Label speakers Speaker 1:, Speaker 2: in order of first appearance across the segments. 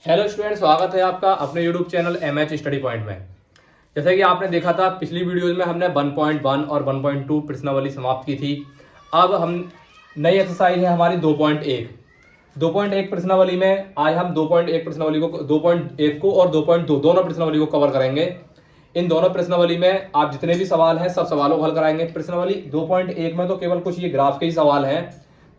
Speaker 1: Hello student, स्वागत है आपका अपने YouTube channel MH study point में। जैसे कि आपने देखा था पिछली वीडियोज में हमने 1.1 और 1.2 प्रश्नावली समाप्त की थी। अब हम नई एक्सरसाइज है हमारी 2.1 प्रश्नावली में। आज हम 2.1 प्रश्नावली को 2.1 को और 2.2 दोनों प्रश्नावली को कवर करेंगे। इन दोनों प्रश्नावली में आप जितने भी सवाल हैं सब सवालों को हल कराएंगे। प्रश्नावली 2.1 में तो केवल कुछ ये ग्राफ के ही सवाल हैं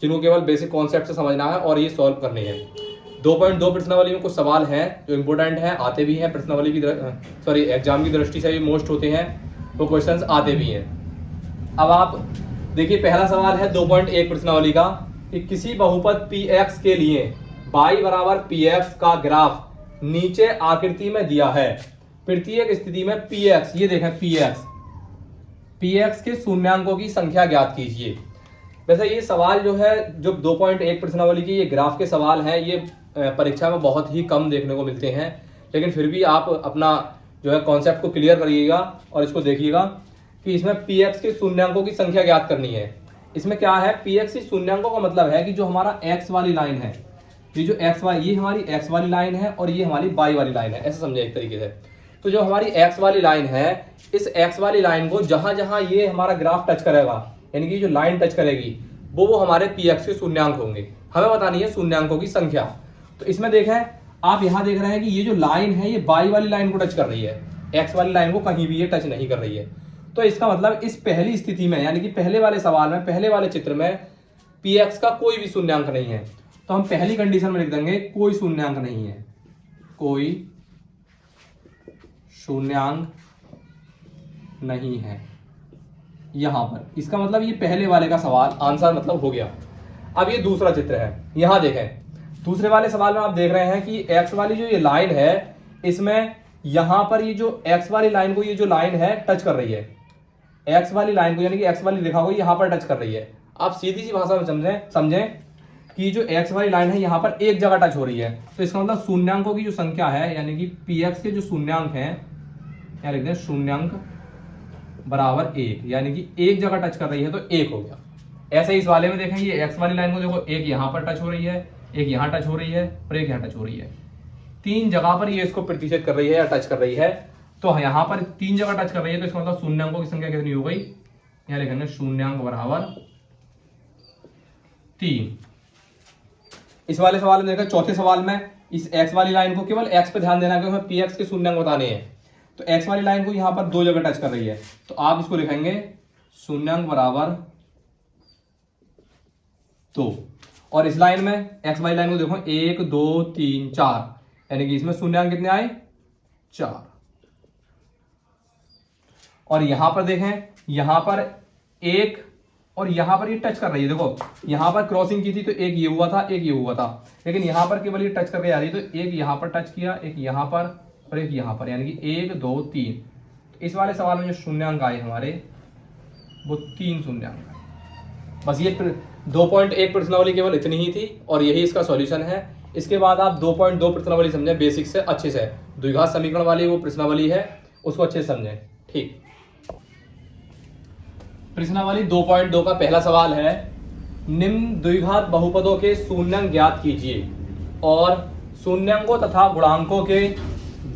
Speaker 1: जिनको केवल बेसिक कॉन्सेप्ट से समझना है और ये सॉल्व करने हैं। 2.2 प्रश्नावली में कुछ सवाल हैं जो इंपोर्टेंट हैं, आते भी हैं प्रश्नावली की एग्जाम की दृष्टि से भी मोस्ट होते हैं, वो क्वेश्चंस आते भी हैं। अब आप देखिए, पहला सवाल है 2.1 प्रश्नावली का कि किसी बहुपद px के लिए y बराबर px का ग्राफ नीचे आकृति में दिया है। प्रत्येक स्थिति में px, ये देखें px के शून्यांकों की संख्या ज्ञात कीजिए। वैसे ये सवाल जो है, जो 2.1 प्रश्नावली की ये ग्राफ के सवाल हैं, ये परीक्षा में बहुत ही कम देखने को मिलते हैं, लेकिन फिर भी आप अपना जो है कॉन्सेप्ट को क्लियर करिएगा और इसको देखिएगा कि इसमें px के शून्यांकों की संख्या ज्ञात करनी है। इसमें क्या है, px के शून्यांकों का मतलब है कि जो हमारा x वाली लाइन है, ये जो ये हमारी x वाली लाइन है और ये हमारी y वाली लाइन है, ऐसे समझे एक तरीके से। तो जो हमारी x वाली लाइन है, इस x वाली लाइन को जहां जहां ये हमारा ग्राफ टच करेगा, यानी कि जो लाइन टच करेगी वो हमारे px के शून्यांक होंगे। हमें बतानी है शून्यांकों की संख्या। तो इसमें देखें, आप यहां देख रहे हैं कि ये जो लाइन है ये y वाली लाइन को टच कर रही है, x वाली लाइन को कहीं भी ये टच नहीं कर रही है। तो इसका मतलब इस पहली स्थिति में, यानी कि पहले वाले सवाल में, पहले वाले चित्र में px का कोई भी शून्यांक नहीं है। तो हम पहली कंडीशन में लिख देंगे कोई शून्यांक नहीं है, कोई शून्यांक नहीं है यहां पर। इसका मतलब ये पहले वाले का सवाल आंसर मतलब हो गया। अब ये दूसरा चित्र है, यहां देखें, दूसरे वाले सवाल में आप देख रहे हैं कि x वाली जो ये लाइन है, इसमें यहां पर ये जो x वाली लाइन को, ये जो लाइन है टच कर रही है, x वाली लाइन को, यानी कि x वाली रेखा को यहां पर टच कर रही है। आप सीधी सी भाषा में समझें कि जो x वाली लाइन है यहां पर एक जगह टच हो रही है। तो इसका मतलब शून्यांकों की जो संख्या है, यानी कि px के जो शून्यांक हैं, क्या लिखते हैं, शून्यांक बराबर 1, यानी कि एक जगह टच कर रही है तो 1 हो गया। ऐसे ही इस वाले में देखें, ये x वाली लाइन को देखो, एक यहां पर टच हो रही है, एक यहां टच हो रही है और एक यहां टच हो रही है। 3 जगह पर ये इसको प्रतिशत कर रही है या टच कर रही है। तो यहां पर 3 जगह टच कर रही है, तो इसका मतलब शून्यांकों की संख्या कितनी हो गई, यहां लिखेंगे शून्यांक बराबर 3। इस वाले सवाल में देखा, चौथे सवाल में इस x वाली लाइन को केवल x पे ध्यान देना, क्योंकि हमें px के शून्यांक बताने हैं। तो x वाली लाइन को यहां पर 2 जगह टच कर रही है, तो आप इसको लिखेंगे शून्यांक बराबर 2। और इस लाइन में x वाली लाइन को देखो, 1 2 3 4, यानी कि इसमें शून्यांक कितने आए, 4। और यहां पर देखें, यहां पर 1 और यहां पर ये टच कर रही है। देखो यहां पर क्रॉसिंग की थी तो एक ये हुआ था, एक ये हुआ था, लेकिन यहां पर केवल ये टच करके आ रही है। तो एक यहां पर टच किया, एक यहां पर और एक यहां पर, यानी कि 1 2 3। इस वाले सवाल में जो शून्यांक आए हमारे, वो 3 शून्यांक आए। बस ये 2.1 प्रश्नावली केवल इतनी ही थी और यही इसका सॉल्यूशन है। इसके बाद आप 2.2 प्रश्नावली समझें बेसिक से अच्छे से। द्विघात समीकरण वाली वो प्रश्नावली है, उसको अच्छे से समझें। ठीक, प्रश्नावली 2.2 का पहला सवाल है, निम्न द्विघात बहुपदों के शून्यांक ज्ञात कीजिए और शून्यांकों तथा गुणांकों के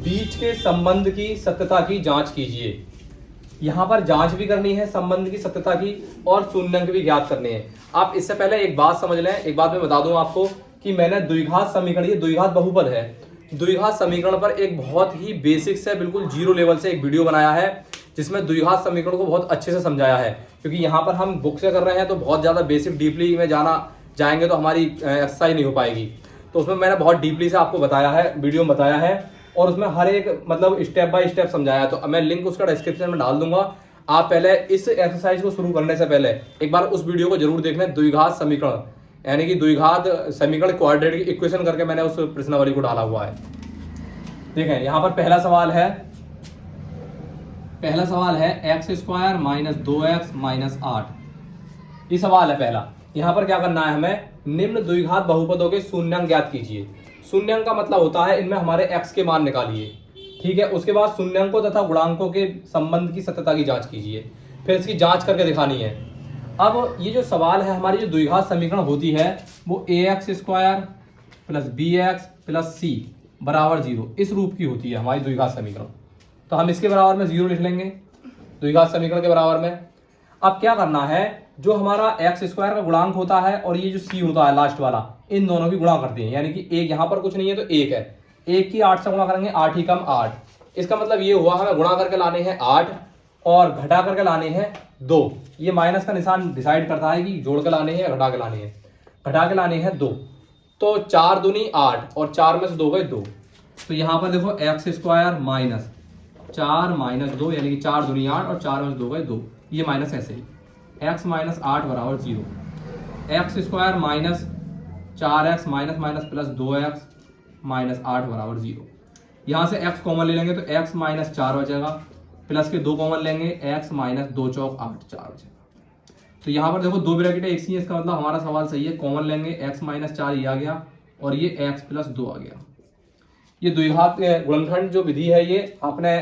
Speaker 1: बीच के संबंध की सत्यता की जांच कीजिए। यहां पर जांच भी करनी है संबंध की सत्यता की, और शून्यांक भी ज्ञात करने हैं। आप इससे पहले एक बात समझ लें, एक बात मैं बता दूं आपको कि मैंने द्विघात समीकरण, ये द्विघात बहुपद है, द्विघात समीकरण पर एक बहुत ही बेसिक से बिल्कुल जीरो लेवल से एक वीडियो बनाया है जिसमें द्विघात समीकरण को बहुत अच्छे से समझाया है। क्योंकि यहाँ पर हम बुक से कर रहे हैं तो बहुत ज्यादा बेसिक डीपली में जाएंगे तो हमारी एक्सरसाइज नहीं हो पाएगी। तो उसमें मैंने बहुत डीपली से आपको बताया है, वीडियो में बताया है, और उसमें हर एक मतलब स्टेप बाय स्टेप समझाया है। तो मैं लिंक उसका डिस्क्रिप्शन में डाल दूंगा। आप पहले इस एक्सरसाइज को शुरू करने से पहले एक बार उस वीडियो को जरूर देख लें। द्विघात समीकरण, यानी कि द्विघात समीकरण क्वाड्रेटिक इक्वेशन करके मैंने उस प्रश्नावली को डाला हुआ है। देखें यहाँ पर पहला सवाल है x² - 2x - 8। ये सवाल है पहला। यहाँ पर क्या करना है हमें, निम्न द्विघात बहुपदों के शून्यांक ज्ञात कीजिए। शून्यांक का मतलब होता है इनमें हमारे x के मान निकालिए, ठीक है। उसके बाद शून्यांकों तथा गुणांकों के संबंध की सत्यता की जांच कीजिए, फिर इसकी जांच करके दिखानी है। अब ये जो सवाल है, हमारी जो द्विघात समीकरण होती है वो ax² + bx + c बराबर 0 इस रूप की होती है हमारी द्विघात समीकरण। तो हम इसके बराबर में 0 लिख लेंगे द्विघात समीकरण के बराबर में। अब क्या करना है, जो हमारा एक्स स्क्वायर का गुणांक होता है और ये जो सी होता है लास्ट वाला, इन दोनों की गुणा करते हैं। यानी कि एक यहाँ पर कुछ नहीं है तो एक है, एक की 8 से गुणा करेंगे, 8 ही कम 8। इसका मतलब ये हुआ हमें गुणा करके लाने हैं 8 और घटा करके लाने हैं 2। ये माइनस का निशान डिसाइड करता है कि जोड़ के लाने हैं या घटा के लाने हैं। घटा के लाने हैं 2, तो 4 दूनी 8 और 4 में से 2 गए 2। तो यहाँ पर देखो एक्स स्क्वायर माइनस 4 माइनस 2 यानी कि 4 दूनी 8 और 4 में से 2 गए 2। ये माइनस ऐसे ही x माइनस 8 बराबर 0। X square minus 4x minus minus plus 2x minus 8 बराबर 0। यहाँ से x कॉमन ले लेंगे तो x माइनस 4 बचेगा, प्लस के 2 कॉमन लेंगे, x माइनस 2 चौक 8 4 बचेगा। तो यहाँ पर देखो 2 ब्रैकेट एक सी है, इसका मतलब हमारा सवाल सही है। कॉमन लेंगे x माइनस 4 ये आ गया और ये x प्लस 2 आ गया। ये द्विघात गुणनखंड जो विधि है ये आपने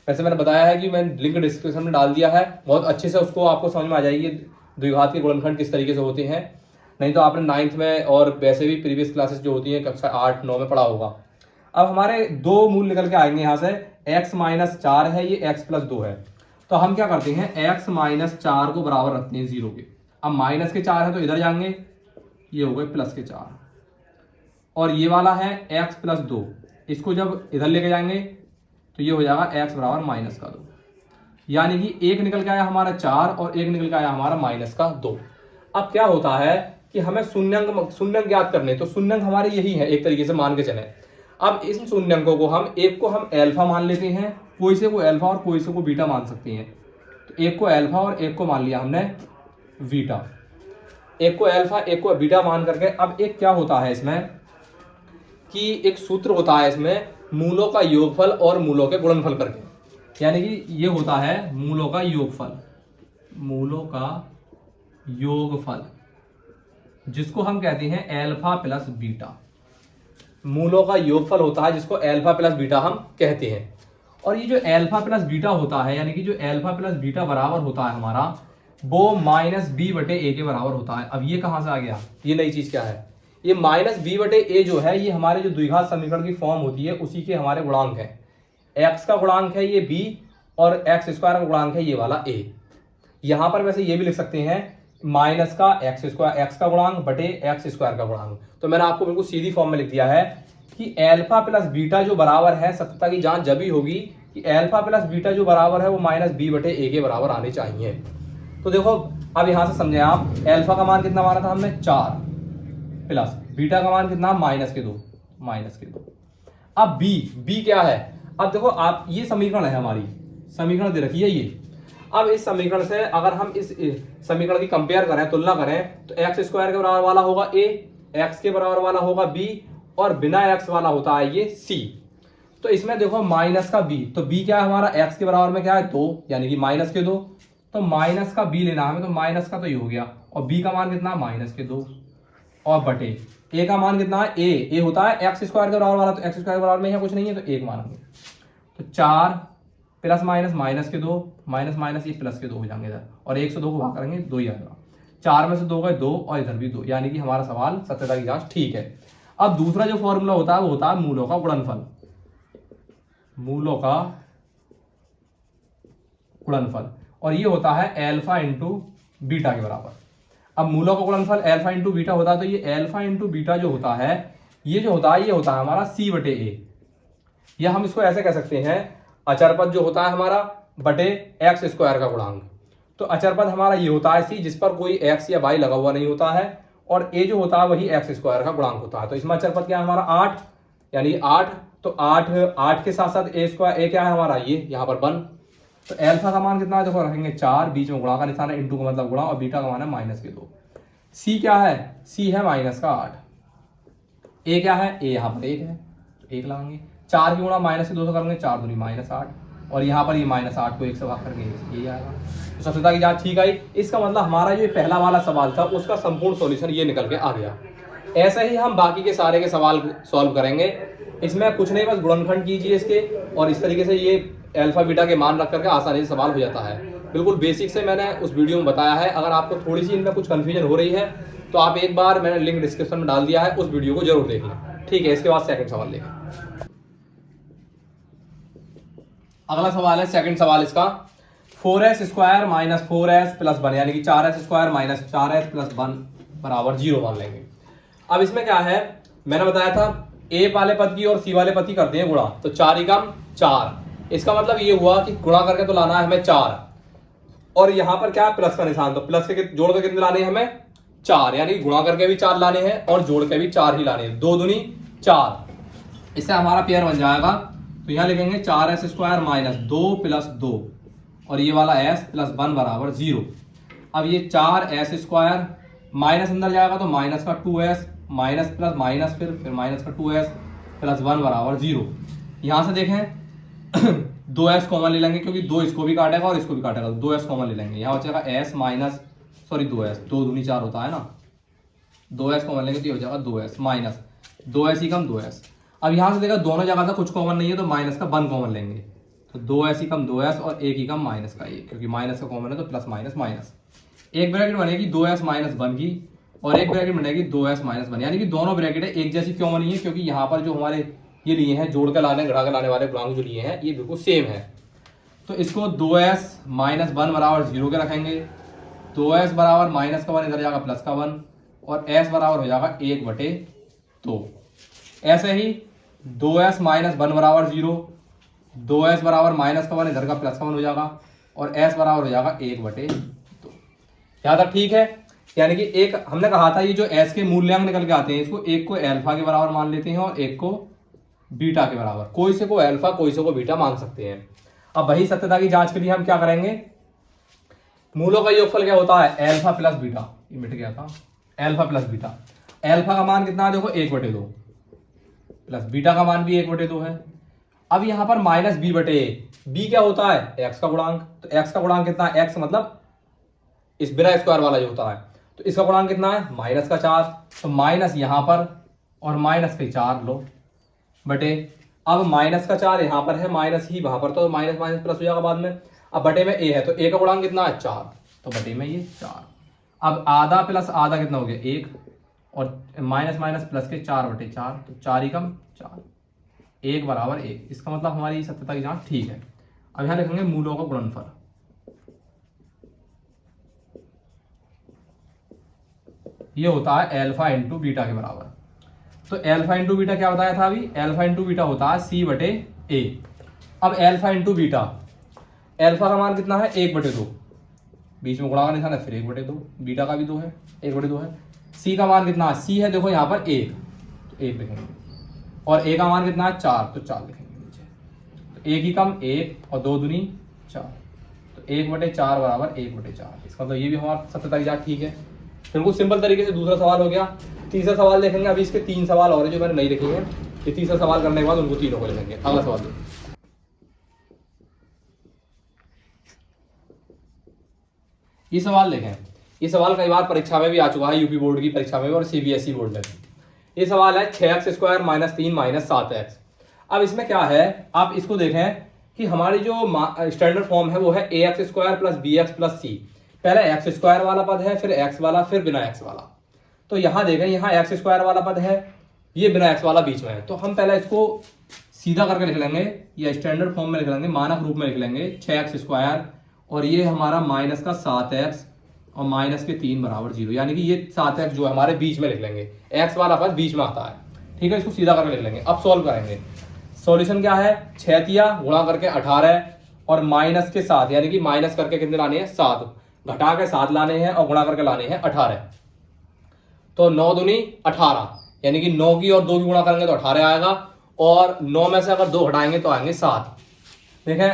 Speaker 1: वैसे मैंने बताया है कि मैंने लिंक डिस्क्रिप्शन में डाल दिया है, बहुत अच्छे से उसको आपको समझ में आ जाएगी द्विघात के गुणनखंड किस तरीके से होते हैं। नहीं तो आपने 9th में और वैसे भी प्रीवियस क्लासेस जो होती हैं कक्षा 8 9 में पढ़ा होगा। अब हमारे दो मूल निकल के आएंगे यहाँ से, x माइनस 4 है, ये x प्लस 2 है। तो हम क्या करते हैं, x माइनस 4 को बराबर रखते हैं 0 के। अब माइनस के 4 है तो इधर जाएंगे, ये हो गए प्लस के 4। और ये वाला है x प्लस 2, इसको जब इधर लेके जाएंगे तो ये हो जाएगा x बराबर माइनस का 2। यानी कि एक निकल के आया हमारा 4 और एक निकल के आया हमारा माइनस का 2। अब क्या होता है कि हमें शून्यंक ज्ञात करने, तो शून्यंक हमारे यही है एक तरीके से मान के चले। अब इस शून्यंकों को हम एक को हम अल्फा मान लेते हैं, कोई से को अल्फा और कोई से को बीटा मान सकते हैं। तो एक को अल्फा और एक को मान लिया हमने बीटा, एक को अल्फा एक को बीटा मान करके। अब एक क्या होता है इसमें कि एक सूत्र होता है इसमें, मूलों का योगफल और मूलों के गुणनफल करके। यानी कि ये होता है मूलों का योगफल, मूलों का योगफल जिसको हम कहते हैं अल्फा प्लस बीटा। मूलों का योगफल होता है जिसको अल्फा प्लस बीटा हम कहते हैं। और ये जो अल्फा प्लस बीटा होता है, यानी कि जो अल्फा प्लस बीटा बराबर होता है हमारा, वो माइनस बी बटे ए के बराबर होता है। अब ये कहां से आ गया, ये नई चीज क्या है, ये माइनस बी बटे ए जो है ये हमारे जो द्विघात समीकरण की फॉर्म होती है उसी के हमारे गुणांक है। एक्स का गुणांक है ये बी और एक्स स्क्वायर का गुणांक है ये वाला ए। यहां पर वैसे ये भी लिख सकते हैं माइनस का एक्स स्क्वायर, एक्स का गुणांक बटे एक्स स्क्वायर का गुणांक। तो मैंने आपको बिल्कुल सीधी फॉर्म में लिख दिया है कि अल्फा प्लस बीटा जो बराबर है, सत्यता की जांच जब भी होगी कि अल्फा प्लस बीटा जो बराबर है वो माइनस बी बटे ए के बराबर आने चाहिए। तो देखो अब यहां से समझे आप, अल्फा का मान कितना माना था हमने 4 प्लस बीटा का मान कितना माइनस के 2। अब बी क्या है, अब देखो आप ये समीकरण है हमारी, समीकरण दे रखी है ये। अब इस समीकरण से अगर हम इस समीकरण की कंपेयर करें, तुलना करें, तो एक्स स्क्वायर के बराबर वाला होगा ए, एक्स के बराबर वाला होगा बी और बिना एक्स वाला होता है ये सी। तो इसमें देखो माइनस का बी, तो बी क्या है हमारा एक्स के बराबर में क्या है 2 यानी कि माइनस के 2। तो माइनस का बी लेना हमें, तो माइनस का तो ये हो गया और बी का मान कितना माइनस के 2 और बटे ए का मान कितना है, ए होता है एक्स स्क्वायर के बराबर वाला, तो एक्स स्क्वायर के बराबर में यहाँ कुछ नहीं है तो 1 मानेंगे। तो 4 प्लस माइनस माइनस के 2 माइनस माइनस ये प्लस के 2 हो जाएंगे इधर, और 1 से 2 को भाग करेंगे 2 ही आएगा। 4 में से 2 गए 2 और इधर भी 2, यानी कि हमारा सवाल सत्यता की जांच ठीक है। अब दूसरा जो फॉर्मूला होता है वो होता है मूलों का गुणनफल, मूलों का गुणनफल, और ये होता है अल्फा इंटू बीटा के बराबर। अब मूलों का गुणनफल अल्फा इंटू बीटा होता है, तो ये अल्फा इंटू बीटा जो होता है ये जो होता है ये होता है हमारा सी बटे ए, या हम इसको ऐसे कह सकते हैं अचर पद जो होता है हमारा बटे एक्स स्क्वायर का गुणांक। तो अचर पद हमारा ये होता है सी जिस पर कोई एक्स या वाई लगा हुआ नहीं होता है, और ए जो होता है वही एक्स स्क्वायर का गुणांक होता है। तो इसमें अचर पद क्या है हमारा 8 यानी 8, तो 8 के साथ साथ ए स्क्वायर, ए क्या है हमारा ये यहाँ पर 1। तो अल्फा का मान कितना है देखो रखेंगे 4, बीच में गुणा का निशान है, इंटू का मतलब गुणा, और बीटा का मान है माइनस के 2। सी क्या है, सी है माइनस का 8। ए क्या है, ए यहाँ पर 1 है तो 1 लगाएंगे। 4 की गुणा माइनस के 2 से करेंगे 4 दूनी माइनस 8, और यहाँ पर ये माइनस 8 को 1 से भाग करके ये आएगा। तो सत्यता की जांच ठीक आई। इसका मतलब हमारा जो पहला वाला सवाल था उसका संपूर्ण सॉल्यूशन ये निकल के आ गया। ऐसे ही हम बाकी के सारे के सवाल सॉल्व करेंगे। इसमें कुछ नहीं, बस गुणनखंड कीजिए इसके, और इस तरीके से ये अल्फा बीटा के मान रख करके आसानी से सवाल हो जाता है। बिल्कुल बेसिक से मैंने उस वीडियो में बताया है। अगर आपको थोड़ी सी इनमें कुछ कन्फ्यूजन हो रही है तो आप एक बार, मैंने लिंक डिस्क्रिप्शन में डाल दिया है, उस वीडियो को जरूर देख लें। ठीक है, इसके बाद सेकंड सवाल देखें। अगला सवाल है सेकंड सवाल इसका, 4s square minus 4s plus 1 यानी कि 4s square minus 4s plus 1 बराबर 0 मान लेंगे। अब इसमें क्या है, मैंने बताया था a वाले पद की और c वाले पद की करते हैं गुणा, तो 4 एकम 4, इसका मतलब ये हुआ कि गुणा करके तो लाना है हमें 4, और यहां पर क्या है प्लस का निशान, तो प्लस के जोड़ के कितने लाने हैं हमें 4, यानी गुणा करके भी 4 लाने हैं और जोड़ के भी 4 ही लाने हैं, 2 दूनी 4। इससे हमारा पेयर बन जाएगा, तो यहां लिखेंगे 4s स्क्वायर माइनस 2 प्लस 2 और ये वाला s प्लस 1 बराबर 0। अब ये 4s स्क्वायर माइनस अंदर जाएगा तो माइनस का 2s माइनस प्लस माइनस फिर माइनस का 2s प्लस 1 बराबर 0। यहां से देखें 2s कॉमन ले लेंगे क्योंकि 2 इसको भी काटेगा और इसको भी काटेगा, 2s कॉमन ले लेंगे, यहाँ बचेगा s माइनस 2 दूनी 4 होता है ना, 2s कॉमन लेंगे तो ये हो जाएगा 2s माइनस 2s ही कम 2s। अब यहाँ से देखा दोनों जगह से कुछ कॉमन नहीं है तो माइनस का 1 कॉमन लेंगे, तो 2s ही कम 2s और 1 ही कम माइनस का 1, क्योंकि माइनस का कॉमन है तो प्लस माइनस माइनस। एक ब्रैकेट बनेगी 2s माइनस 1 की और एक ब्रैकेट बनेगी 2s माइनस 1, यानी कि दोनों ब्रैकेट एक जैसी क्यों बनी है, क्योंकि यहाँ पर जो हमारे ये लिए हैं जोड़ कर लाने घटा कर लाने वाले गुणांक जो लिए हैं ये बिल्कुल सेम है। तो इसको 2s माइनस 1 बराबर 0 के रखेंगे, 2s बराबर माइनस का 1 इधर जाएगा प्लस का 1 और s बराबर हो जाएगा 1/2। ऐसे ही 2s माइनस 1 बराबर 0, 2s बराबर माइनस का 1 इधर का प्लस का 1 हो जाएगा और s बराबर हो जाएगा 1/2। यहाँ तक ठीक है, यानी कि एक हमने कहा था ये जो s के मूल्यांक निकल के आते हैं इसको एक को अल्फा के बराबर मान लेते हैं और एक को बीटा के बराबर, कोई से को अल्फा कोई से को बीटा मान सकते हैं। अब वही सत्यता की जांच के लिए हम क्या करेंगे, मूलों का योगफल क्या होता है अल्फा प्लस बीटा, ये मिट गया था, अल्फा प्लस बीटा, अल्फा का मान कितना है देखो 1/2 प्लस बीटा का मान भी 1/2 है। अब यहां पर माइनस b/a, क्या होता है x का गुणांक, तो x का गुणांक कितना है, x मतलब इस बिना स्क्वायर वाला जो होता है, तो इसका गुणांक कितना है माइनस का 4, तो माइनस यहां पर और माइनस के 4 लो बटे, अब माइनस का 4 यहां पर है माइनस ही वहां पर, तो माइनस माइनस प्लस हो जाएगा बाद में। अब बटे में a है तो a का गुणांक कितना है 4, तो बटे में ये 4। अब आधा प्लस आधा कितना हो गया 1 और माइनस माइनस प्लस के 4/4, तो 4 ही कम 4, 1 बराबर 1। इसका मतलब हमारी सत्यता की जांच ठीक है। अब यहां लिखेंगे मूलों का गुणनफल, ये होता है अल्फा इंटू बीटा के बराबर। तो अल्फा इंटू बीटा क्या बताया था अभी, अल्फा इंटू बीटा होता है c/a। अब अल्फा इंटू बीटा, अल्फा का मान कितना है 1/2, बीच में गुणा का निशान है फिर 1/2, बीटा का भी 2 है 1/2 है। c का मान कितना है, c है देखो यहाँ पर 1, तो 1 लिखेंगे और a का मान कितना है 4, तो 4 लिखेंगे नीचे, तो 1 ही कम 1 और 2 दूनी 4, तो 1/4 बराबर 1/4। इसका तो ये भी हमारा सत्यता की जांच ठीक है। बिल्कुल सिंपल तरीके से दूसरा सवाल हो गया। तीसरा सवाल देखेंगे, अभी इसके 3 सवाल और हैं जो मैंने नहीं लिखे हैं, ये तीसरा सवाल करने के बाद उनको तीनों को लिखेंगे। अगला सवाल देखिए, ये सवाल देखें, ये सवाल कई बार परीक्षा में भी आ चुका है, यूपी बोर्ड की परीक्षा में भी और सीबीएसई बोर्ड में भी। ये सवाल है 6x square minus 3 minus 7x। अब इसमें क्या है, आप इसको देखें कि हमारी जो स्टैंडर्ड फॉर्म है वो है ax square plus bx plus c, पहले एक्स स्क्वायर वाला पद है फिर एक्स वाला फिर बिना एक्स वाला। तो यहां देखें यहाँ एक्स स्क्वायर वाला पद है, ये बिना एक्स वाला बीच में है, तो हम पहले इसको सीधा करके लिख लेंगे या स्टैंडर्ड फॉर्म में लिख लेंगे, मानक रूप में लिख लेंगे 6x स्क्वायर और ये हमारा माइनस का 7x और माइनस के 3 बराबर 0, यानी कि ये 7x जो है हमारे बीच में लिख लेंगे, एक्स वाला पद बीच में आता है, ठीक है। इसको सीधा करके लिख लेंगे। अब सॉल्व करेंगे, सॉल्यूशन क्या है 6 गुणा करके 18 और माइनस के 7, यानी कि माइनस करके कितने लाने हैं 7, घटा के 7 लाने हैं और गुणा करके लाने हैं 18, तो 9 दूनी 18, यानी कि 9 की और 2 की गुणा करेंगे तो 18 आएगा और 9 में से अगर 2 हटाएंगे तो आएंगे 7। देखें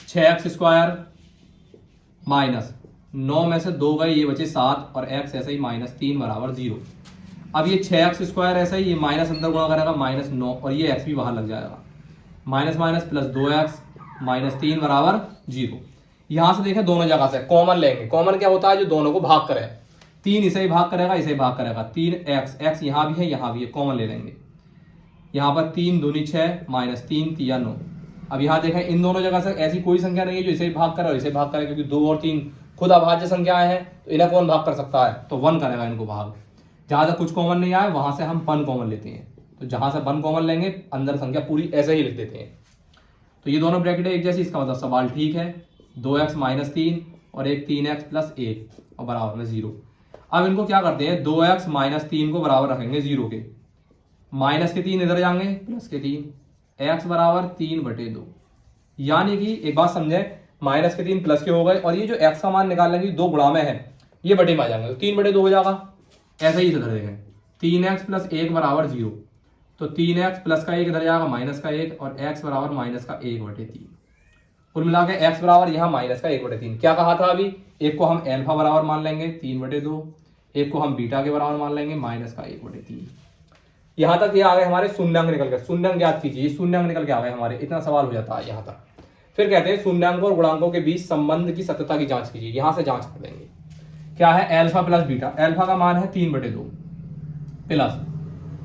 Speaker 1: 6x स्क्वायर माइनस 9 में से 2 गए, ये बचे 7 और x ऐसा ही माइनस 3 बराबर 0। अब ये 6x स्क्वायर ऐसा ही, ये माइनस अंदर गुणा करेगा माइनस 9 और ये x भी बाहर लग जाएगा, minus minus plus 2x minus 3 बराबर 0। यहां से देखें दोनों जगह से कॉमन लेंगे, कॉमन क्या होता है जो दोनों को भाग करे, 3 इसे ही भाग करेगा इसे ही भाग करेगा, 3x यहाँ भी है यहाँ भी है, कॉमन ले लेंगे। यहाँ पर 3 दूनी 6 माइनस 3 3 9। अब यहाँ देखें इन दोनों जगह से ऐसी कोई संख्या नहीं है जो इसे ही भाग करे और इसे भाग करे, क्योंकि 2 और 3 खुद अभाज्य संख्याएं हैं, तो इन्हें कौन भाग कर सकता है, तो 1 करेगा इनको भाग। जहां तक कुछ कॉमन नहीं आए वहां से हम 1 कॉमन लेते हैं, तो जहां से 1 कॉमन लेंगे अंदर संख्या पूरी ऐसे ही लिख देते हैं। तो ये दोनों ब्रैकेट एक जैसी, इसका मतलब सवाल ठीक है। 2x माइनस 3 और एक 3x प्लस 1 और बराबर में 0। अब इनको क्या करते हैं, 2x माइनस 3 को बराबर रखेंगे 0 के, माइनस के 3 इधर जाएंगे, प्लस के 3, x बराबर 3/2। यानी कि एक बात समझे, माइनस के 3 प्लस के हो गए और ये जो x का मान निकालने की 2 गुणा में है ये बटे में आ जाएंगे, तो 3/2 हो जाएगा। ऐसा ही इधर देखें, 3x प्लस 1 बराबर 0, तो 3x प्लस का 1 इधर जाएगा माइनस का 1 और x बराबर माइनस का 1/3। कुल मिला के x बराबर यहाँ माइनस का 1/3। क्या कहा था अभी, एक को हम एल्फा बराबर मान लेंगे 3/2, एक को हम बीटा के बराबर मान लेंगे माइनस का 1/3। यहाँ तक ये आ गए हमारे शून्यांक निकल गए। शून्यांक ज्ञात कीजिए, शून्यांक निकल के आ गए हमारे, इतना सवाल हो जाता है यहाँ तक। फिर कहते हैं शून्यांकों और गुणांकों के बीच संबंध की सत्यता की जांच कीजिए। यहाँ से जांच कर देंगे, क्या है एल्फा प्लस बीटा। एल्फा का मान है 3/2 प्लस,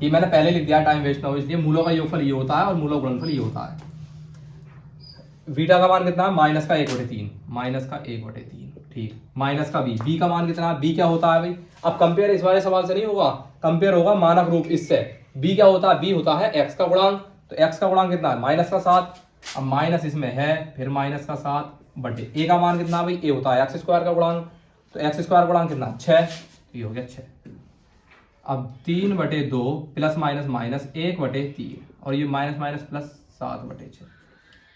Speaker 1: ये मैंने पहले लिख दिया, टाइम वेस्ट ना हो इसलिए, मूलों का योगफल ये होता है और मूलों का गुणनफल ये होता है। बीटा का मान कितना है, माइनस का 1/3, माइनस का 1/3, ठीक। माइनस का बी का मान कितना है, बी क्या होता है भाई। अब कंपेयर इस वाले सवाल से नहीं होगा, कंपेयर होगा मानक रूप इससे। बी क्या होता है, बी होता है एक्स का गुणांक, तो एक्स का गुणांक कितना है, माइनस का 7। अब माइनस इसमें है, फिर माइनस का 7 बटे ए का मान कितना भाई, ए होता है एक्स स्क्वायर का गुणांक, तो एक्स स्क्वायर गुणांक कितना 6, ये हो गया 6। अब 3/2 प्लस माइनस माइनस 1/3 और ये माइनस माइनस प्लस 7/6।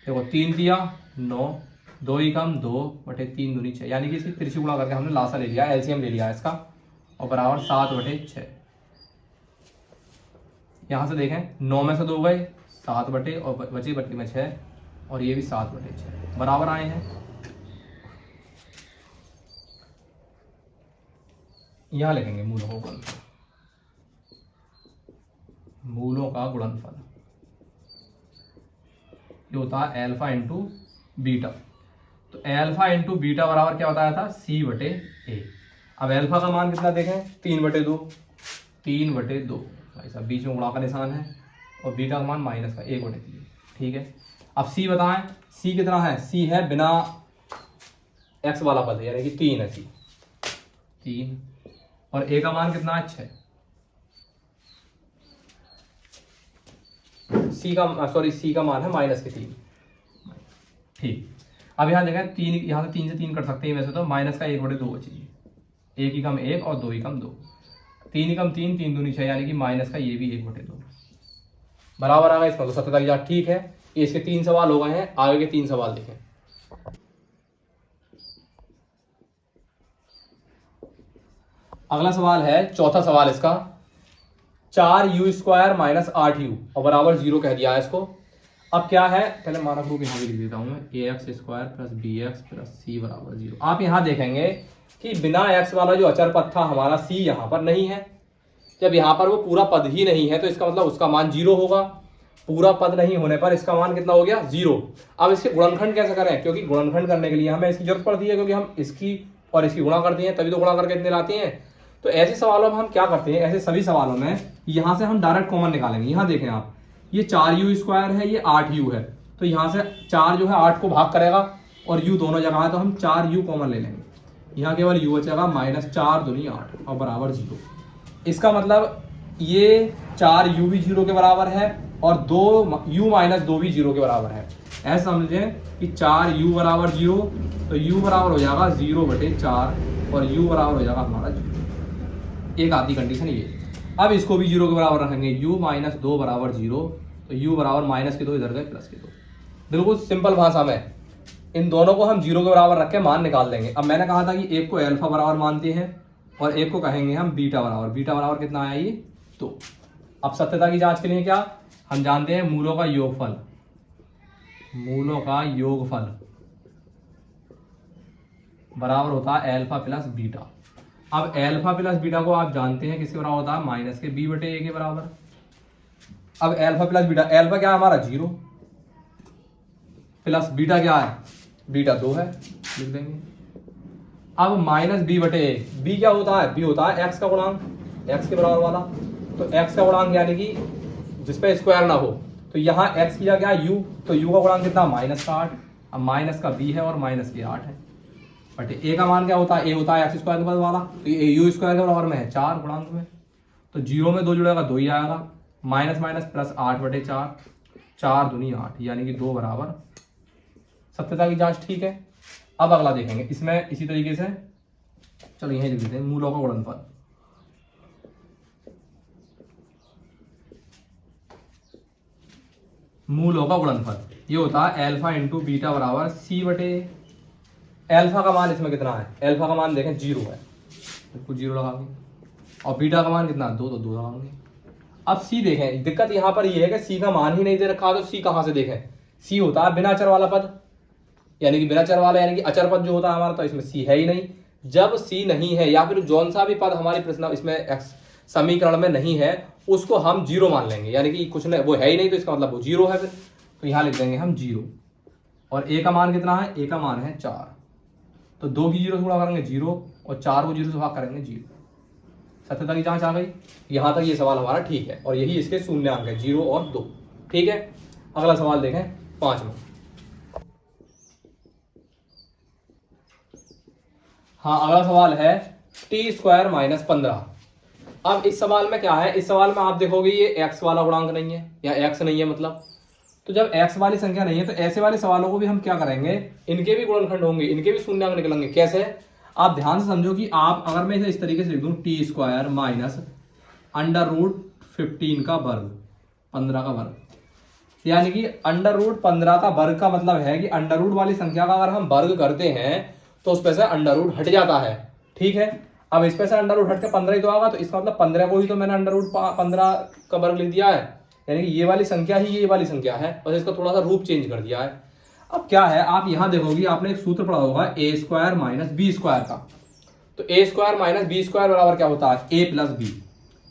Speaker 1: देखो 3 दिया 9, 2 ही कम 2/3 दूनी 6, यानी कि इसकी तिरछी गुणा करके हमने लासा ले लिया, एलसीएम ले लिया इसका, और बराबर 7/6। यहाँ से देखें 9 में से 2 गए 7 बटे और बचे बटे में 6 और ये भी 7/6 बराबर आए हैं। यहाँ लिखेंगे मूलों का गुणनफल, मूलों का गुणनफल ये होता है एल्फा इंटू बीटा। तो एल्फा इंटू बीटा बराबर क्या बताया था, c/a। अब एल्फा का मान कितना देखें, 3/2, 3/2 भाई साहब, बीच में गुणा का निशान है, और बीटा का मान माइनस का 1/3, ठीक है। अब c बताएं, c कितना है, c है बिना x वाला पद, यानी कि 3 है c, 3, और a का मान कितना है 6। c का मान है माइनस के 3, ठीक। अब यहाँ देखें 3, यहाँ से 3 से 3 कट सकते हैं वैसे तो, माइनस का 1/2 बचेगी, 1 ही कम 1 और 2 ही कम 2, 3 ही कम 3, 3 दूनी 6, यानी कि माइनस का ये भी 1/2 बराबर आ गया। इसका तो सत्यता की जांच ठीक है। ये इसके 3 सवाल हो गए हैं, आगे के 3 सवाल देखें। अगला सवाल है, चौथा सवाल इसका, 4u² माइनस 8u और बराबर 0 कह दिया है इसको। अब क्या है, पहले मानक रूप यहाँ भी लिख देता हूँ मैं, ax² plus bx plus c बराबर 0। आप यहाँ देखेंगे कि बिना x वाला जो अचर पद था हमारा c यहाँ पर नहीं है। जब यहाँ पर वो पूरा पद ही नहीं है तो इसका मतलब उसका मान 0 होगा। पूरा पद नहीं होने पर इसका मान कितना हो गया, 0। अब इसके गुणनखंड कैसे करें, क्योंकि गुणनखंड करने के लिए हमें इसकी जरूरत पड़ती है, क्योंकि हम इसकी और इसकी गुणा करते हैं तभी तो गुणा करके इतने लाते हैं। तो ऐसे सवालों में हम क्या करते हैं, ऐसे सभी सवालों में यहाँ से हम डायरेक्ट कॉमन निकालेंगे। यहाँ देखें आप, ये 4u² है, ये 8u है, तो यहाँ से 4 जो है 8 को भाग करेगा और u दोनों जगह है, तो हम 4u कॉमन ले लेंगे। यहाँ केवल u बचेगा, -4 दूनी 8 और बराबर 0। इसका मतलब ये 4u भी 0 के बराबर है और 2u - 2 भी 0 के बराबर है। ऐसा समझें कि 4u बराबर 0, तो u बराबर हो जाएगा 0/4 और u बराबर हो जाएगा हमारा 0। एक आती कंडीशन ये। अब इसको भी 0 के बराबर रखेंगे, u - 2 बराबर 0, तो u बराबर -2 इधर गए प्लस के 2। बिल्कुल सिंपल भाषा में इन दोनों को हम 0 के बराबर रख के मान निकाल देंगे। अब मैंने कहा था कि एक को अल्फा बराबर मानते हैं और एक को कहेंगे हम बीटा बराबर। बीटा बराबर कितना आया ये, तो अब सत्यता की जांच के लिए क्या हम जानते हैं, मूलों का योगफल, मूलों का योगफल बराबर होता है अल्फा प्लस बीटा। अब अल्फा प्लस बीटा को आप जानते हैं किसके बराबर होता है, -b/a के बराबर। अब अल्फा प्लस बीटा, अल्फा क्या है हमारा 0 प्लस बीटा क्या है, बीटा 2 है, लिख देंगे। अब -b/a, b क्या होता है, b होता है x का गुणांक, x के बराबर वाला। तो x का गुणांक यानी कि जिसपे स्क्वायर ना हो, तो यहाँ x की जगह u, तो u का गुणांक कितना -8। अब माइनस का b है और -8 है, बट a का मान क्या होता है, a होता है x² के पद वाला, तो ये u² के बराबर में है 4 गुणांक में, तो 0 में 2 जुड़ेगा 2 ही आएगा, माइनस माइनस प्लस 8/4, 4 दूनी 8, यानी कि 2 बराबर सत्यता की जांच ठीक है। अब अगला देखेंगे इसमें इसी तरीके से, चलो यहीं लिख देते हैं मूलों का गुणनफल। मूलों का गुणनफल ये होता है अल्फा इंटू बीटा बराबर सी बटे, अल्फा का मान इसमें कितना है, अल्फा का मान देखें 0 है, बिल्कुल 0 लगाएंगे, और बीटा का मान कितना 2 तो 2 लगाएंगे। अब सी देखें, दिक्कत यहाँ पर ये है कि सी का मान ही नहीं दे रखा, तो सी कहाँ से देखें, सी होता है बिना चर वाला पद, यानी कि बिना चर वाला यानी कि अचर पद जो होता है हमारा, तो इसमें सी है ही नहीं। जब सी नहीं है या फिर जौन सा भी पद हमारी प्रश्न इसमें समीकरण में नहीं है उसको हम 0 मान लेंगे, यानी कि कुछ नहीं, वो है ही नहीं तो इसका मतलब वो 0 है फिर, तो यहाँ लिख देंगे हम 0। और ए का मान कितना है, ए का मान है 4, तो 2 की 0 से गुणा करेंगे 0 और 4 को 0 से भाग करेंगे 0। सत्यता की जांच आ गई। यहाँ तक ये सवाल हमारा ठीक है और यही इसके शून्यांक है 0 और 2। ठीक है, अगला सवाल देखें 5 में। हाँ, अगला सवाल है t² - 15। अब इस सवाल में क्या है, इस सवाल में आप देखोगे ये x वाला गुणांक नहीं है या x नहीं है, मतलब तो जब x वाली संख्या नहीं है तो ऐसे वाले सवालों को भी हम क्या करेंगे, इनके भी गुणनखंड होंगे, इनके भी शून्यांक निकलेंगे। कैसे, आप ध्यान से समझो कि आप अगर मैं इसे इस तरीके से लिख दूं t² - √15 का वर्ग, 15 का वर्ग, यानी कि √15 का वर्ग का मतलब है कि अंडर रूट वाली संख्या का अगर हम वर्ग करते हैं तो उस पर से अंडर रूट हट जाता है। ठीक है, अब इस पे से अंडर रूट हट के 15 ही तो आएगा, तो इसका मतलब 15 को ही तो मैंने अंडर रूट 15 का वर्ग लिख दिया है, यानी कि ये वाली संख्या ही ये वाली संख्या है, बस इसका थोड़ा सा रूप चेंज कर दिया है। अब क्या है, आप यहां देखोगे आपने एक सूत्र पढ़ा होगा a² - b² का, तो a² - b² बराबर क्या होता है, a + b।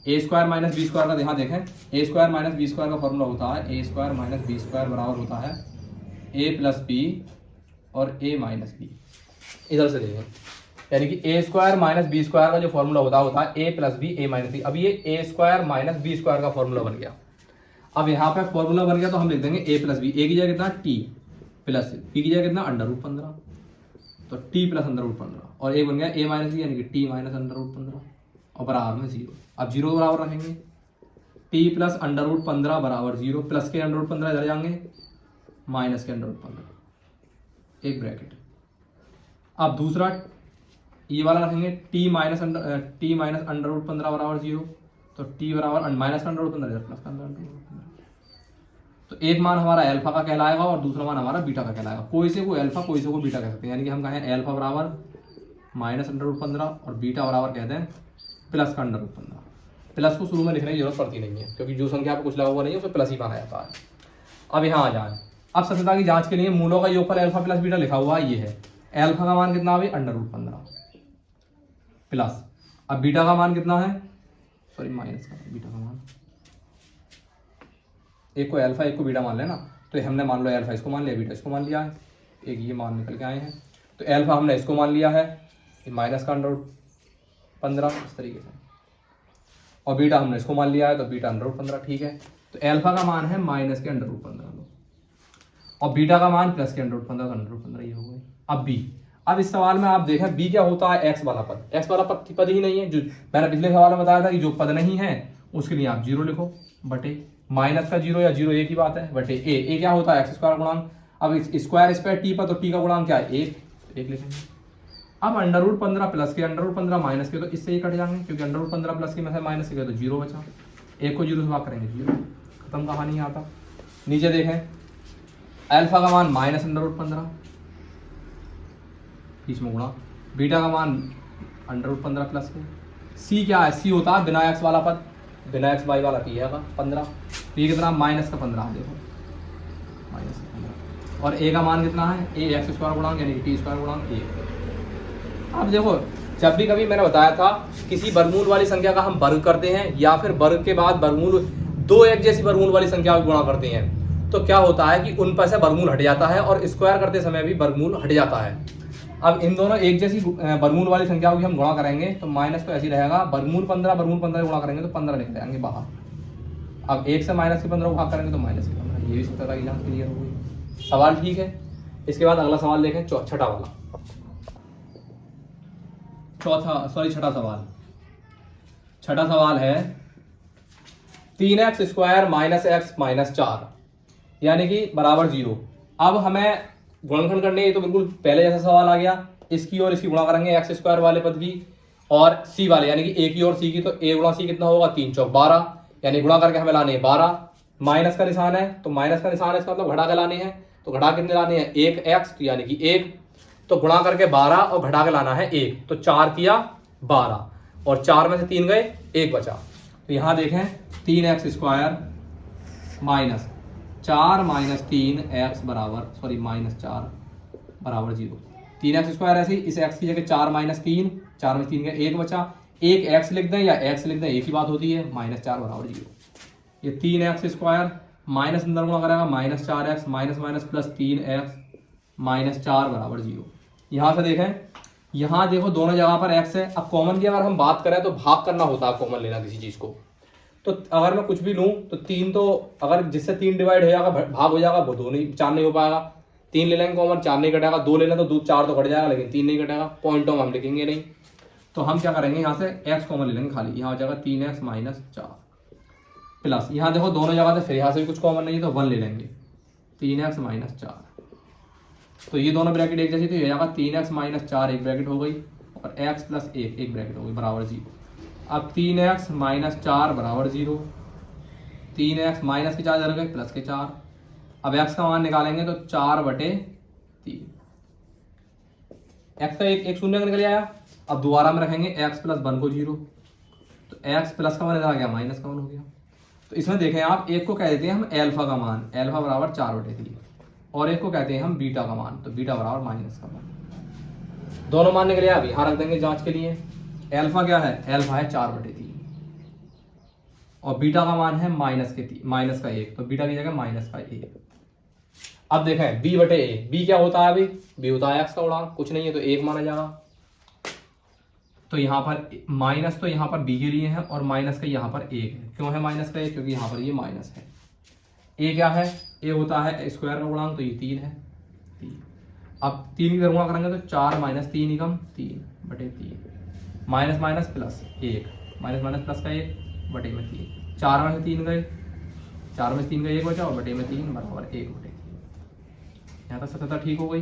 Speaker 1: a² - b² का यहां देखें, a² - b² का फॉर्मूला होता है a² - b² बराबर होता है a + b और a - b। इधर से देखें, यानी कि a² - b² का जो फॉर्मूला होता है a + b a - b। अब ये a² - b² का फॉर्मूला बन गया। अब यहाँ पे फॉर्मूला बन गया तो हम लिख देंगे a + b, a की जगह कितना t प्लस b की जगह कितना √15, तो t + √15 और a बन गया a - b यानी कि t - √15 और बराबर में 0। अब 0 बराबर रखेंगे, t + √15 बराबर 0, प्लस के √15 इधर जाएंगे, माइनस के √15, एक ब्रैकेट। अब दूसरा ये वाला रखेंगे t - √15 बराबर 0, तो t बराबर माइनस का √15 इधर प्लस का √15, तो एक मान हमारा अल्फा का कहलाएगा और दूसरा मान हमारा बीटा का कहलाएगा। कोई से को अल्फा कोई से को बीटा कह सकते हैं, यानी कि हम कहें अल्फा बराबर माइनस √15 और बीटा बराबर कहते हैं प्लस का √15। प्लस को शुरू में लिखने की जरूरत पड़ती नहीं है क्योंकि जो संख्या पे कुछ लगा हुआ नहीं है उसमें प्लस ही माना जाता है। अब यहाँ आ जाए, अब सत्यता की जांच के लिए मूलों का योगफल अल्फा प्लस बीटा लिखा हुआ है, ये है अल्फा का मान कितना है √15 प्लस, अब बीटा का मान कितना है, सॉरी माइनस का, बीटा का मान, एक को अल्फा एक को बीटा मान लेना, तो हमने मान लो अल्फा इसको मान लिया बीटा इसको मान लिया है, एक ये मान निकल के आए हैं, तो अल्फा हमने इसको मान लिया है माइनस का √15 इस तरीके से, और बीटा हमने इसको मान लिया है तो बीटा √15। ठीक है, तो अल्फा का मान है माइनस के √15 और बीटा का मान प्लस के √15, √15 ये हो गई। अब बी, अब इस सवाल में आप देखें बी क्या होता है, एक्स वाला पद, एक्स वाला पद ही नहीं है, जो मैंने पिछले सवाल में बताया था कि जो पद नहीं है उसके लिए आप 0 लिखो, बटे माइनस का 0 या 0 एक ही बात है, बटे ए क्या होता है x² गुणांक, अब स्क्वायर इस पर टी पर, तो टी का गुणांक क्या है 1, तो 1 लिखेंगे। अब √15 प्लस के √15 माइनस के, तो इससे ही कट जाएंगे क्योंकि √15 प्लस के में से माइनस के तो 0 बचा, 1 को 0 से भाग करेंगे 0, खत्म कहानी आता। नीचे देखें अल्फा का मान माइनस √15 बीच में गुणा, बीटा का मान √15 प्लस के, सी क्या है, सी होता है बिना एक्स वाला पद, बिना एक्स वाई वाला पी है 15, पी कितना माइनस का 15, देखो माइनस का 15, और ए का मान कितना है ए x² गुणांक यानी कि t² गुणांक ए। अब देखो जब भी कभी मैंने बताया था किसी वर्गमूल वाली संख्या का हम वर्ग करते हैं या फिर वर्ग के बाद वर्गमूल दो एक जैसी वर्गमूल वाली संख्या को गुणा करते हैं तो क्या होता है कि उन पर से वर्गमूल हट जाता है और स्क्वायर करते समय भी वर्गमूल हट जाता है। अब इन दोनों एक जैसी वर्गमूल वाली संख्याओं की हम गुणा करेंगे तो माइनस तो ऐसी रहेगा, वर्गमूल 15 गुणा करेंगे तो 15 निकल जाएंगे बाहर। अब 1 से माइनस के 15 को भाग करेंगे तो माइनस के 15, ये भी सत्यता की जांच क्लियर हो गई। सवाल ठीक है। इसके बाद अगला सवाल देखें, छठा वाला, छठा सवाल है 3x² - x - 4 यानी कि बराबर 0। अब हमें गुणनखंड करने ये तो बिल्कुल पहले जैसा सवाल आ गया, इसकी और इसकी गुणा करेंगे एक्स स्क्वायर वाले पद की और सी वाले यानी कि ए की और सी की, तो ए गुणा सी कितना होगा 3 चौक 12, यानी गुणा करके हमें लाने हैं 12। माइनस का निशान है तो माइनस का निशान है, इसका मतलब घटा के लाने हैं, तो घटा कितने लाने हैं 1 एक्स, तो यानी कि 1, तो गुणा करके 12 और घटा के लाना है 1, तो 4 किया 12 और 4 में से 3 गए 1 बचा। तो यहाँ देखें 3x square minus 4 minus 3x बराबर -4 बराबर 0। 3x स्क्वायर ऐसे ही, इस x की जगह 4 माइनस 3, 4 में 3 गए 1 बचा, एक x लिख दें या x लिख दें एक ही बात होती है, -4 बराबर 0। ये 3x स्क्वायर माइनस अंदर गुणा करेगा -4x minus minus plus 3x -4 बराबर 0। यहाँ से देखें, यहाँ देखो दोनों जगह पर x है। अब कॉमन की अगर हम बात करें तो भाग करना होता है कॉमन लेना किसी चीज को, तो अगर मैं कुछ भी लूँ तो 3, तो अगर जिससे 3 डिवाइड हो जाएगा भाग हो जाएगा, वो 2 नहीं 4 नहीं हो पाएगा, 3 ले लेंगे कॉमन 4 नहीं कटेगा, 2 ले लें तो 4 तो कट जाएगा लेकिन 3 नहीं कटेगा, पॉइंटों में हम लिखेंगे नहीं। तो हम क्या करेंगे यहाँ से x कॉमन ले लेंगे खाली, यहाँ हो जाएगा 3x माइनस 4 प्लस, यहाँ देखो दोनों जगह से फिर यहाँ से भी कुछ कॉमन नहीं है तो 1 ले लेंगे 3x माइनस 4, तो ये दोनों ब्रैकेट एक जैसी, तो ये जाएगा 3x माइनस 4 एक ब्रैकेट हो गई और x प्लस 1 एक ब्रैकेट हो गई बराबर 0। अब 3x माइनस 4 बराबर 0, 3x माइनस के 4 इधर गए प्लस के 4। अब x का मान निकालेंगे तो 4/3, x का एक शून्य निकल आया। अब दोबारा में रखेंगे x प्लस 1 को 0, तो x प्लस का मान इधर आ गया माइनस का मान हो गया। तो इसमें देखें आप, एक को कह देते हैं हम एल्फा का मान, एल्फा बराबर 4/3, और एक को कहते हैं हम बीटा का मान, तो बीटा बराबर माइनस का मान। दोनों मान निकले, अब यहाँ रख देंगे जांच के लिए। एल्फा क्या है, एल्फा है 4/3 और बीटा का मान है माइनस का 1, तो बीटा की जगह -1। अब देखें b/a, b क्या होता है अभी, b होता है x का गुणांक, कुछ नहीं है तो 1 माना जाएगा। तो यहाँ पर माइनस तो यहाँ पर b के लिए है और माइनस का यहाँ पर 1 है। क्यों है माइनस का 1, क्योंकि यहाँ पर ये माइनस है। a क्या है, a होता है स्क्वायर का गुणांक, तो ये 3 है 3। अब 3 की गुणा करेंगे तो 4 माइनस 3 एकम 3/3, minus minus plus 1, minus minus plus का 1/3, 4 में से 3 गए, 4 में से 3 गए 1 बचा और बटे में 3 बराबर 1/3। यहाँ तक सत्यता ठीक हो गई।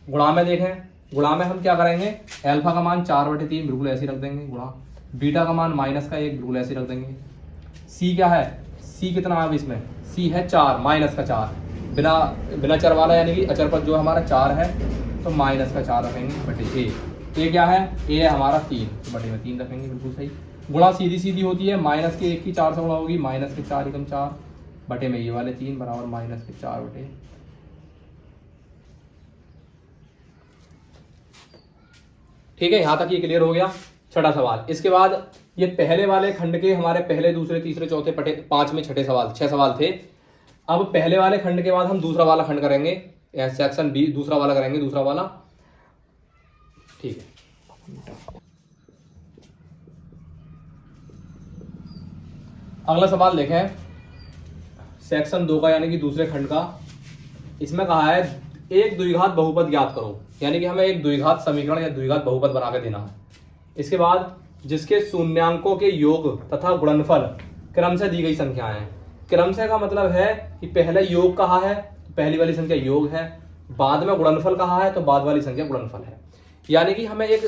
Speaker 1: गुणा में देखें, गुणा में हम क्या करेंगे, एल्फा का मान 4/3 बिल्कुल ऐसे रख देंगे गुणा, बीटा का मान -1 बिल्कुल ऐसे रख देंगे। सी क्या है, सी कितना है इसमें, सी है 4 माइनस का 4, बिना चर वाला यानी कि अचर पद जो हमारा 4 है, तो -4 रखेंगे बटे ए क्या है, ए है हमारा 3, तो बटे में 3 रखेंगे, बिल्कुल सही। गुणा सीधी सीधी होती है, माइनस के 1 की 4 से गुणा होगी, माइनस के 4 एकम 4 बटे में ये वाले 3 बराबर -4/। ठीक है, यहाँ तक ये क्लियर हो गया। छठा सवाल, इसके बाद ये पहले वाले खंड के हमारे पहले दूसरे तीसरे चौथे पांचवें छठे सवाल 6 सवाल थे। अब पहले वाले खंड के बाद हम दूसरा वाला खंड करेंगे, सेक्शन बी दूसरा वाला करेंगे, दूसरा वाला। ठीक है, अगला सवाल देखें सेक्शन 2 का यानी कि दूसरे खंड का। इसमें कहा है एक द्विघात बहुपद ज्ञात करो, यानी कि हमें एक द्विघात समीकरण या द्विघात बहुपद बना के देना है। इसके बाद जिसके शून्यांकों के योग तथा गुणनफल क्रम से दी गई संख्याएं हैं। क्रम से का मतलब है कि पहले योग कहा है तो पहली वाली संख्या योग है, बाद में गुणनफल कहा है तो बाद वाली संख्या गुणनफल है। यानी कि हमें एक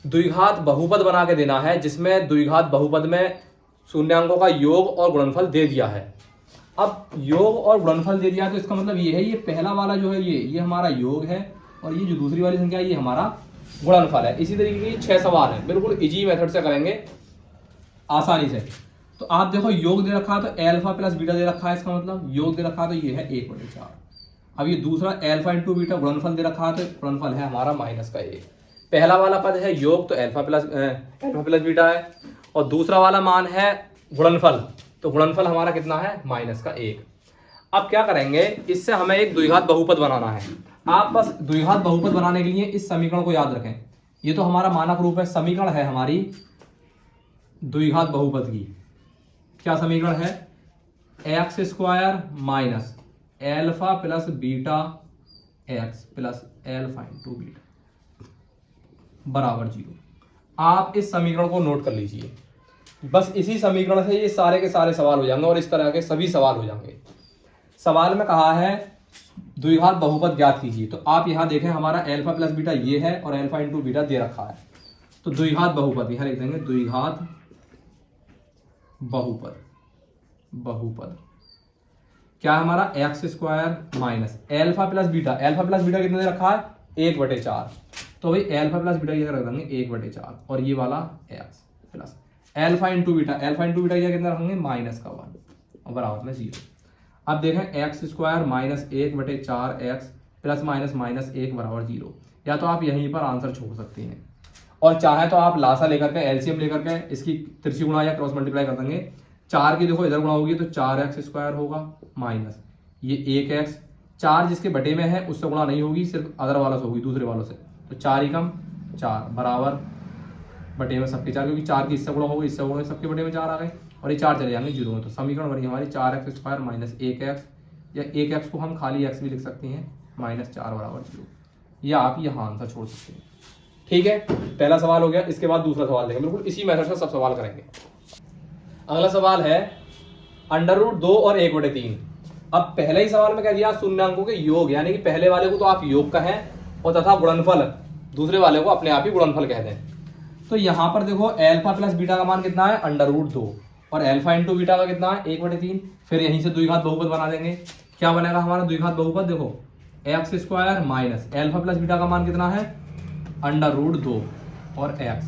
Speaker 1: द्विघात बहुपद बना के देना है जिसमें द्विघात बहुपद में शून्यांकों का योग और गुणनफल दे दिया है। अब योग और गुणनफल दे दिया तो इसका मतलब ये है, ये पहला वाला जो है ये हमारा योग है और ये जो दूसरी वाली संख्या है ये हमारा गुणनफल है। इसी तरीके के 6 सवाल हैं, बिल्कुल इजी मेथड से करेंगे आसानी से। तो आप देखो योग दे रखा है तो एल्फा प्लस बीटा दे रखा है, इसका मतलब योग दे रखा है तो ये है 1/4। अब ये दूसरा एल्फा इंटू बीटा गुणनफल दे रखा है तो गुणनफल है हमारा -1। पहला वाला पद है योग तो एल्फा प्लस बीटा है और दूसरा वाला मान है गुणनफल, तो गुणनफल हमारा कितना है -1। अब क्या करेंगे, इससे हमें एक द्विघात बहुपद बनाना है। आप बस द्विघात बहुपद बनाने के लिए इस समीकरण को याद रखें। ये तो हमारा मानक रूप है, समीकरण है हमारी द्विघात बहुपद की। क्या समीकरण है, x² minus alpha plus beta x plus alpha into beta बराबर 0। आप इस समीकरण को नोट कर लीजिए। बस इसी समीकरण से ये सारे के सारे सवाल हो जाएंगे और इस तरह के सभी सवाल हो जाएंगे। सवाल में कहा है द्विघात बहुपद ज्ञात कीजिए। तो आप यहाँ देखें हमारा अल्फा प्लस बीटा ये है और अल्फा इंटू बीटा दे रखा है। तो द्विघात बहुपद यहाँ लिख देंगे, द्विघात बहुपद, बहुपद क्या है हमारा x square minus alpha plus beta. Alpha plus beta कितना दे रखा है 1/4। तो भाई अल्फा प्लस बीटा ये रख देंगे 1/4 और ये वाला x plus alpha into beta, alpha into beta ये कितना रखेंगे -1 और बराबर में 0। अब देखें x square minus 1/4 x plus minus -1 बराबर 0। या तो आप यहीं पर आंसर छोड़ सकते हैं और चाहे तो आप लासा लेकर के एलसीएम लेकर के इसकी तिरछी गुणा या क्रॉस मल्टीप्लाई कर देंगे। 4 की देखो इधर गुणा होगी तो 4x स्क्वायर होगा माइनस ये 1x, 4 जिसके बटे में है उससे गुणा नहीं होगी, सिर्फ अदर वालों से होगी, दूसरे वालों से। तो 4 ही कम 4 बराबर बटे में सबके 4, क्योंकि 4 की इससे गुणा होगी, इससे गुणा सबके बटे में 4 आ गए और ये 4 चले जाएंगे 0 में। तो समीकरण बनी हमारी 4x स्क्वायर माइनस 1x, या 1x को हम खाली x भी लिख सकते हैं -4 बराबर 0। या आप यहाँ आंसर छोड़ सकते हैं। ठीक है, पहला सवाल हो गया। इसके बाद दूसरा सवाल देखेंगे, बिल्कुल इसी मेथड से सब सवाल करेंगे। अगला सवाल है √2 और 1/3। अब पहले ही सवाल में कह दिया शून्यांकों के योग, यानी कि पहले वाले को तो आप योग कहें और तथा गुणनफल दूसरे वाले को अपने आप ही गुणनफल कह दें। तो यहाँ पर देखो अल्फा प्लस बीटा का मान कितना है √2 और अल्फा इंटू बीटा का कितना है 1/3। फिर यहीं से द्विघात बहुपद बना देंगे। क्या बनेगा हमारा द्विघात बहुपद, देखो x square minus alpha plus beta का मान कितना है √2 और x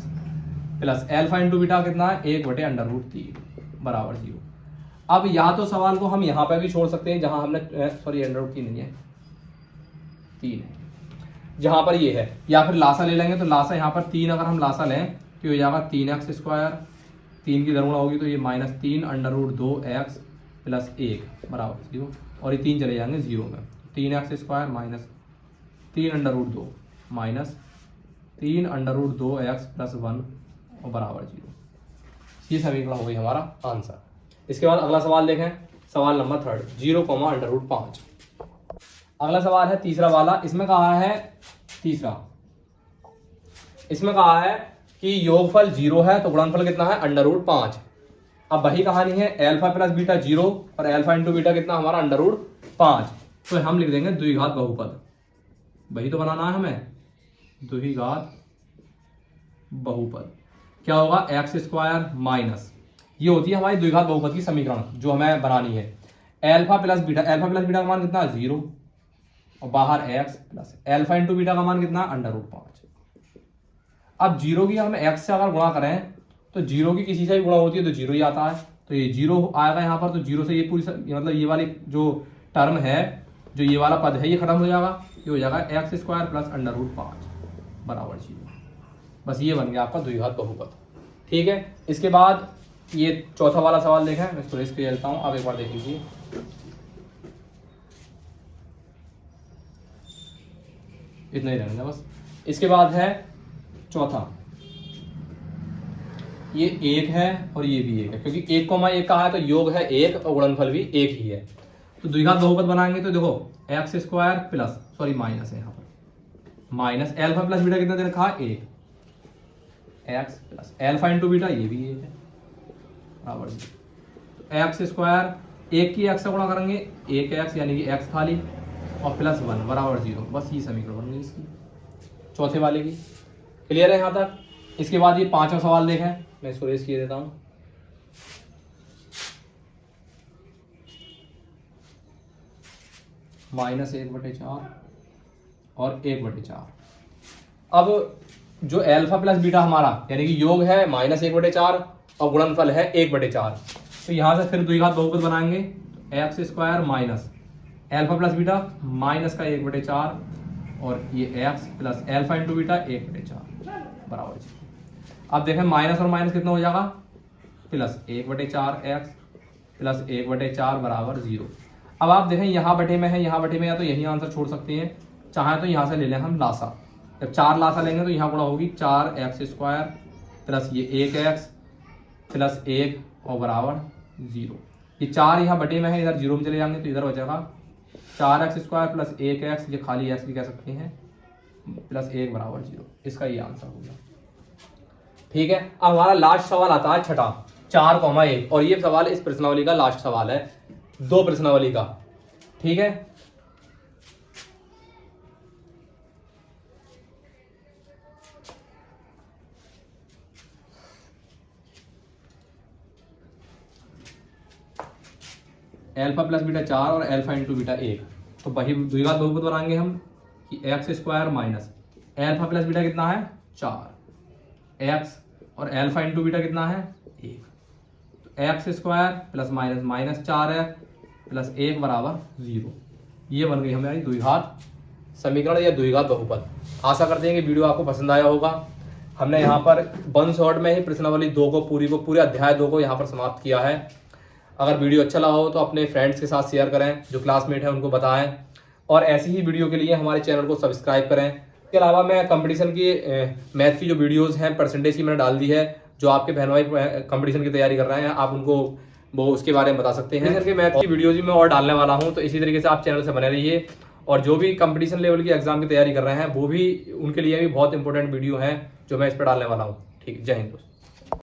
Speaker 1: plus alpha into beta कितना है 1/√3 बराबर 0। अब या तो सवाल को हम यहाँ पे भी छोड़ सकते हैं जहां हमने सॉरी √3 नहीं है 3 है जहां पर ये है, या फिर लासा ले लेंगे। तो लासा यहाँ पर 3 अगर हम लासा लें तो हो जाएगा 3x स्क्वायर, 3 की दरगुणा होगी तो ये -3 √2x प्लस 1 बराबर 0 और ये 3 चले जाएंगे 0 में। 3x square minus 3 √2 minus 3 √2x plus 1 और बराबर 0। ये समीकरण हो गई हमारा आंसर। इसके बाद अगला सवाल देखें, सवाल नंबर 3 0, √5। अगला सवाल है तीसरा वाला। इसमें कहा है इसमें कहा है कि योगफल 0 है तो गुणनफल कितना है √5। अब वही कहानी है अल्फा प्लस बीटा 0 और अल्फा इंटू बीटा कितना हमारा √5। तो हम लिख देंगे द्विघात बहुपद, वही तो बनाना है हमें, द्विघात बहुपद। क्या होगा एक्स स्क्वायर माइनस, ये होती है हमारी द्विघात बहुपद की समीकरण जो हमें बनानी है। अल्फा प्लस बीटा का मान कितना है 0 और बाहर x plus alpha into beta का मान कितना है √5। अब 0 की हम x से अगर गुणा करें तो 0 की किसी से भी गुणा होती है तो 0 ही आता है। तो ये 0 आएगा यहाँ पर, तो 0 से ये पूरी मतलब ये वाली जो टर्म है, जो ये वाला पद है, ये खत्म हो जाएगा। ये हो जाएगा एक्स स्क्वायर प्लस √5 बराबर 0। बस ये बन गया आपका द्विघात बहुपद। ठीक है, इसके बाद ये चौथा वाला सवाल देखें, मैं इसको रेस कर लेता हूँ, आप एक बार देख लीजिए। इतना ही रहने बस। इसके बाद है चौथा, ये 1 है और ये भी 1 है, क्योंकि 1,1 कहा है तो योग है 1 और गुणनफल भी 1 ही है। तो द्विघात बहुपद बनाएंगे तो देखो x square plus sorry minus है यहाँ पर, माइनस अल्फा प्लस बीटा कितना दे रखा है 1 x plus alpha into beta ये भी 1 है बराबर 0। एक्स स्क्वायर 1 की एक्स से गुणा करेंगे 1x यानी कि x खाली और प्लस 1 बराबर 0। बस ये समीकरण बन गई इसकी चौथे वाले की। क्लियर है यहाँ तक। इसके बाद ये पांचवा सवाल देखें, मैं इसको रेस किए देता हूँ। -1/4 और 1/4। अब जो अल्फा प्लस बीटा हमारा यानी कि योग है -1/4 और गुणनफल है 1/4। तो यहाँ से फिर द्विघात बहुपद बनाएंगे, x square minus alpha plus beta minus का 1/4 और ये x plus alpha into beta 1/4 बराबर 0। अब देखें माइनस और माइनस कितना हो जाएगा प्लस 1/4 एक्स प्लस 1/4 बराबर 0। अब आप देखें यहाँ बटे में है, यहाँ बटे में, या तो यही आंसर छोड़ सकते हैं, चाहे तो यहाँ से ले लें हम लासा। जब 4 लासा लेंगे तो यहाँ गुणा होगी 4x स्क्वायर प्लस ये 1x प्लस 1 और बराबर 0। ये 4 यहाँ बटे में है, इधर 0 में चले जाएंगे तो इधर हो जाएगा 4x स्क्वायर प्लस 1x, ये खाली x भी कह सकते हैं, प्लस 1 बराबर 0। इसका ये आंसर हो गया। ठीक है, अब हमारा लास्ट सवाल आता है छठा 4,1 और ये सवाल इस प्रश्नावली का लास्ट सवाल है, 2 प्रश्नावली का। ठीक है, एल्फा प्लस बीटा 4 और एल्फा इंटू बीटा 1। तो वही द्विघात बहुपद बनाएंगे हम कि x square minus alpha plus beta कितना है 4 एक्स और एल्फा इंटू बीटा कितना है 1। तो x square plus minus minus 4x plus 1 बराबर 0। ये बन गई हमारी द्विघात समीकरण या द्विघात बहुपद। आशा करते हैं कि वीडियो आपको पसंद आया होगा। हमने यहाँ पर वन शॉट में ही प्रश्नावली 2 को पूरे अध्याय 2 को यहाँ पर समाप्त किया है। अगर वीडियो अच्छा लगा हो तो अपने फ्रेंड्स के साथ शेयर करें, जो क्लासमेट हैं उनको बताएं और ऐसी ही वीडियो के लिए हमारे चैनल को सब्सक्राइब करें। इसके अलावा मैं कंपटीशन की मैथ की जो वीडियोस हैं परसेंटेज की मैंने डाल दी है, जो आपके बहन भाई कंपटीशन की तैयारी कर रहे हैं आप उनको वो उसके बारे में बता सकते हैं। करके मैथ की वीडियोज भी मैं और डालने वाला हूँ, तो इसी तरीके से आप चैनल से बने रहिए। और जो भी कंपटीशन लेवल की एग्जाम की तैयारी कर रहे हैं वो भी उनके लिए भी बहुत इंपॉर्टेंट वीडियो है जो मैं इस पर डालने वाला हूँ। ठीक, जय हिंद दोस्तों।